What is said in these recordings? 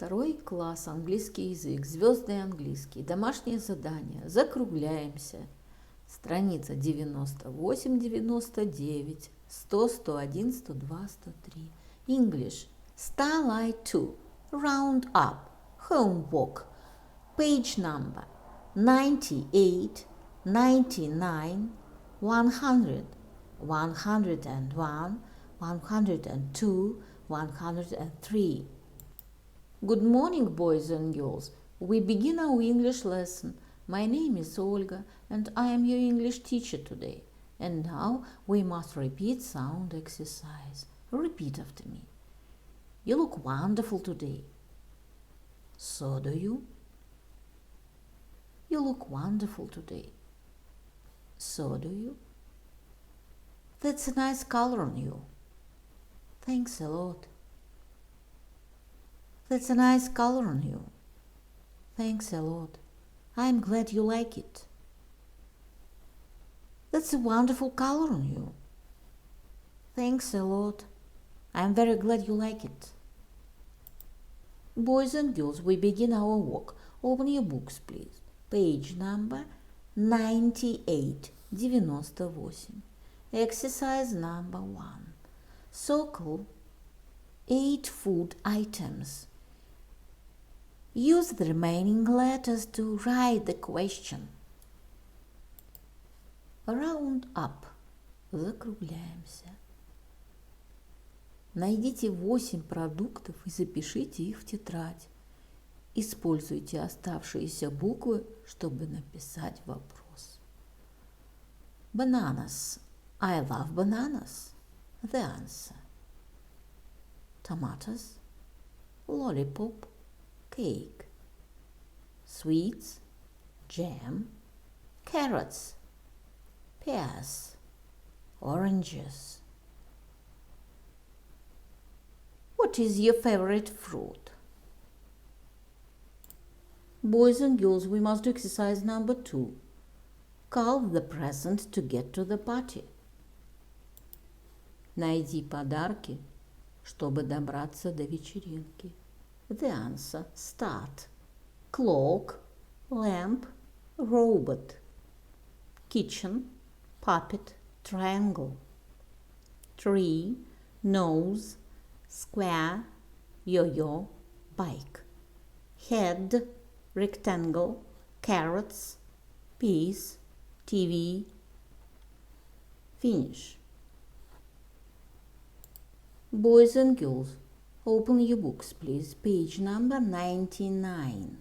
Второй класс, английский язык, Звездный Английский, домашнее задание, закругляемся. Страница 98-99, 100, 101, 102, 103. English. Starlight 2. Round up. Homework. Page number 98, 99, 100, 101, 102, 103. Good morning, boys and girls. We begin our English lesson. My name is Olga, and I am your English teacher today. And now we must repeat sound exercise. Repeat after me. You look wonderful today. So do you. You look wonderful today. So do you. That's a nice color on you. Thanks a lot. That's a nice color on you. Thanks a lot. I'm glad you like it. That's a wonderful color on you. Thanks a lot. I'm very glad you like it. Boys and girls, we begin our work. Open your books, please. Page number 98, 98. Exercise number 1. Circle 8 food items. Use the remaining letters to write the question. Round up. Закругляемся. Найдите 8 продуктов и запишите их в тетрадь. Используйте оставшиеся буквы, чтобы написать вопрос. Bananas. I love bananas. The answer. Tomatoes. Lollipop. Cake. Sweets. Jam. Carrots. Pears. Oranges. What is your favorite fruit? Boys and girls, we must do exercise number 2. Call the present to get to the party. Найди подарки, чтобы добраться до вечеринки. The answer. Start. Clock, lamp, robot. Kitchen, puppet, triangle. Tree, nose, square, yo-yo, bike. Head, rectangle, carrots, peas, TV. Finish. Boys and girls, open your books, please. Page number 99.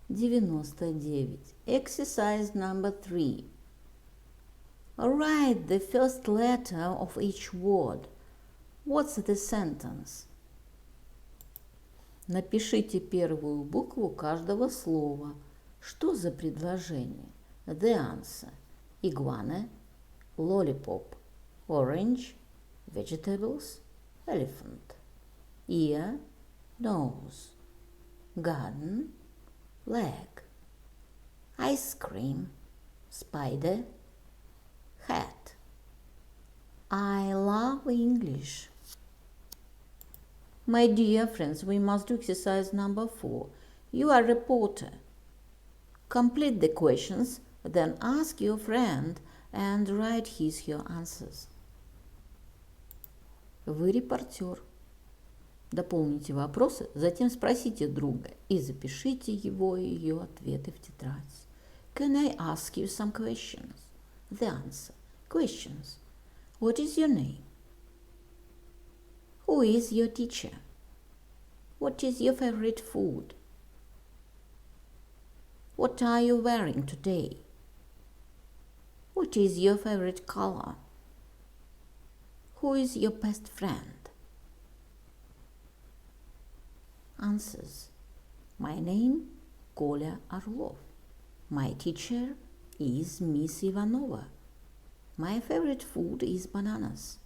99. Exercise number 3. Write the first letter of each word. What's the sentence? Напишите первую букву каждого слова. Что за предложение? The answer. Iguana, lollipop, orange, vegetables, elephant. Ear, nose, garden, leg, ice cream, spider, hat. I love English. My dear friends, we must do exercise number 4. You are a reporter. Complete the questions, then ask your friend and write his/her answers. Вы репортер. Дополните вопросы, затем спросите друга и запишите его и ее ответы в тетрадь. Can I ask you some questions? The answer. Questions. What is your name? Who is your teacher? What is your favorite food? What are you wearing today? What is your favorite color? Who is your best friend? Answers. My name, Коля Орлов. My teacher is Miss Ivanova. My favorite food is bananas.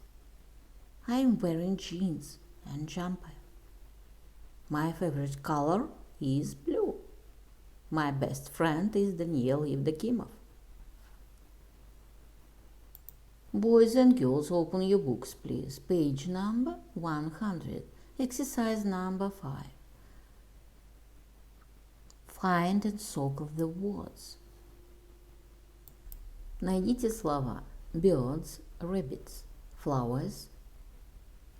I am wearing jeans and jumper. My favorite color is blue. My best friend is Daniel Evdokimov. Boys and girls, open your books, please. Page number 100. Exercise number 5. Find and circle the words. Найдите слова birds, rabbits, flowers,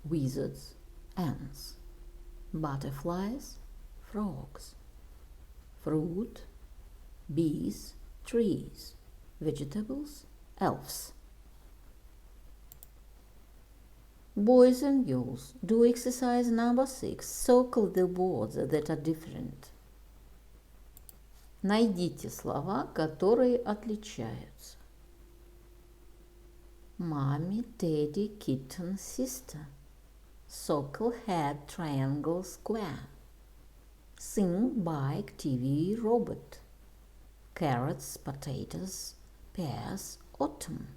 wizards, ants, butterflies, frogs, fruit, bees, trees, vegetables, elves. Boys and girls, do exercise number 6. Circle the words that are different. Найдите слова, которые отличаются. Mommy, daddy, kitten, sister. Circle, head, triangle, square. Sing, bike, TV, robot. Carrots, potatoes, pears, autumn.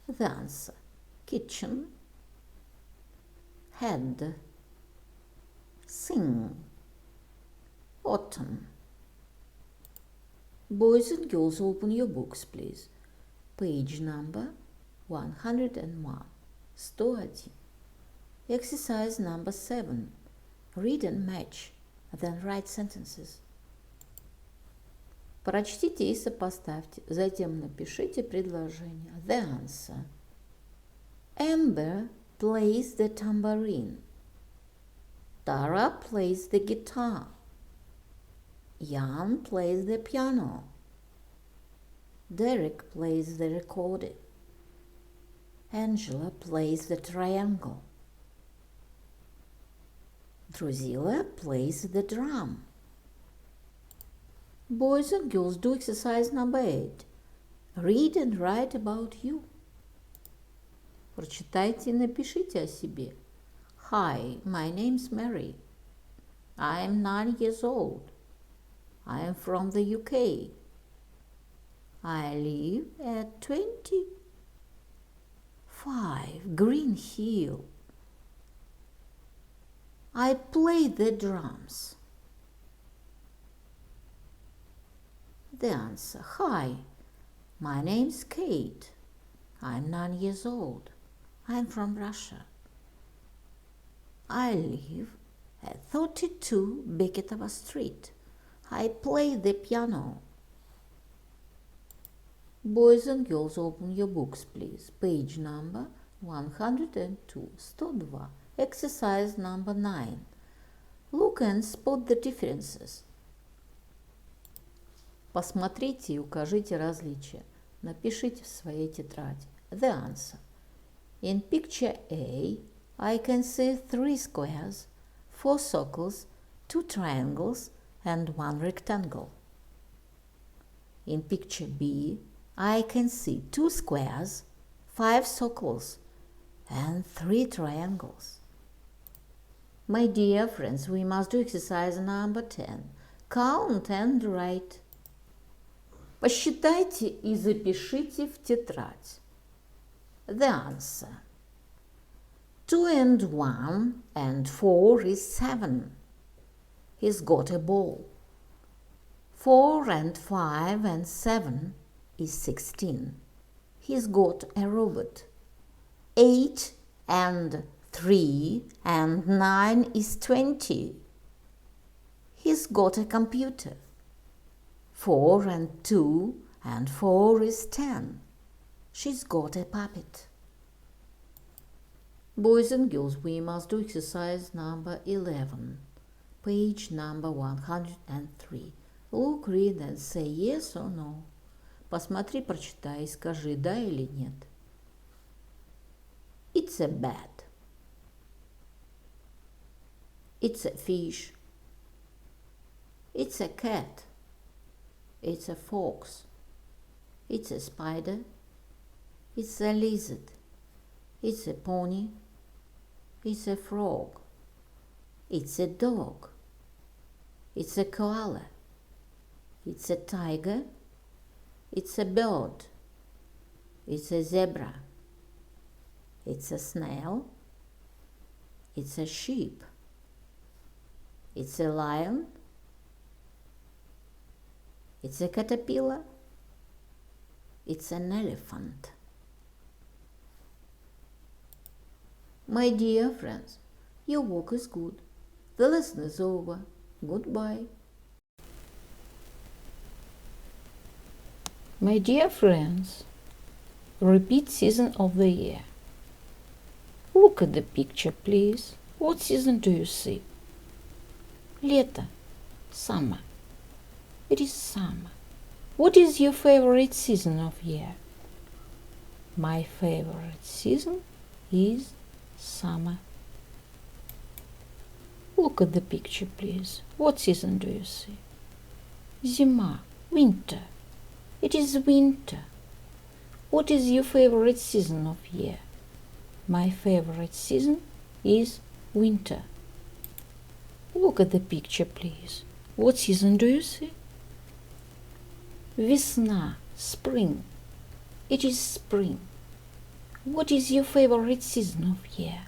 The answer: kitchen, head, sing, autumn. Boys and girls, open your books, please. Page number 101. 101. Exercise number 7. Read and match, then write sentences. Прочтите и сопоставьте, затем напишите предложение. The answer. Amber plays the tambourine. Tara plays the guitar. Jan plays the piano. Derek plays the recorder. Angela plays the triangle. Drusilla plays the drum. Boys and girls, do exercise number 8. Read and write about you. Прочитайте и напишите о себе. Hi, my name's Mary. I am 9 years old. I am from the UK. I live at 25 Green Hill. I play the drums. The answer: Hi, my name's Kate. I'm 9 years old. I'm from Russia. I live at 32 Beketova Street. I play the piano. Boys and girls, open your books, please. Page number 102. 102. Exercise number 9. Look and spot the differences. Посмотрите и укажите различия. Напишите в своей тетради. The answer. In picture A, I can see 3 squares, 4 circles, 2 triangles, and 1 rectangle. In picture B, I can see 2 squares, 5 circles, and 3 triangles. My dear friends, we must do exercise number 10. Count and write. Посчитайте и запишите в тетрадь. The answer. 2 and 1 and 4 is 7. He's got a ball. 4 and 5 and 7 is 16. He's got a robot. 8 and 3 and 9 is 20. He's got a computer. 4 and 2 and 4 is 10. She's got a puppet. Boys and girls, we must do exercise number 11. Page number 103. Look, read and say yes or no. Посмотри, прочитай и скажи да или нет. It's a bat. It's a fish. It's a cat. It's a fox. It's a spider. It's a lizard. It's a pony. It's a frog. It's a dog. It's a koala. It's a tiger. It's a bird. It's a zebra. It's a snail. It's a sheep. It's a lion. It's a caterpillar. It's an elephant. My dear friends, your work is good. The lesson is over. Goodbye. My dear friends, repeat season of the year. Look at the picture, please. What season do you see? Лето. Summer. It is summer. What is your favorite season of year? My favorite season is summer. Look at the picture, please. What season do you see? Зима. Winter. It is winter. What is your favorite season of year? My favorite season is winter. Look at the picture, please. What season do you see? Весна. Spring. It is spring. What is your favorite season of year?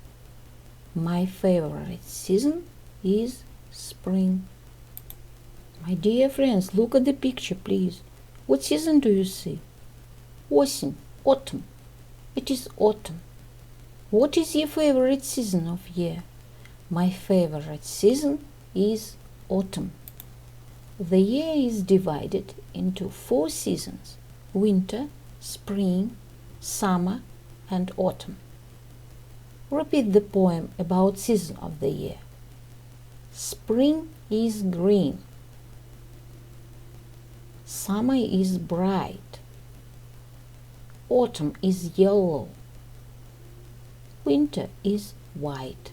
My favorite season is spring. My dear friends, look at the picture, please. What season do you see? Осень. Autumn. It is autumn. What is your favorite season of year? My favorite season is autumn. The year is divided into 4 seasons: winter, spring, summer, and autumn. Repeat the poem about season of the year. Spring is green. Summer is bright. Autumn is yellow. Winter is white.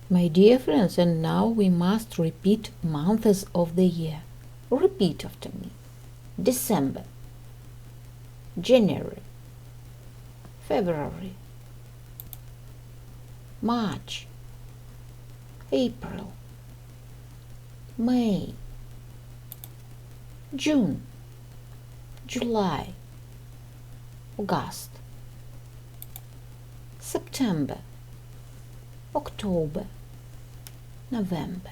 My dear friends, and now we must repeat months of the year. Repeat after me. December, January, February, March, April, May, June, July, August, September, October, November.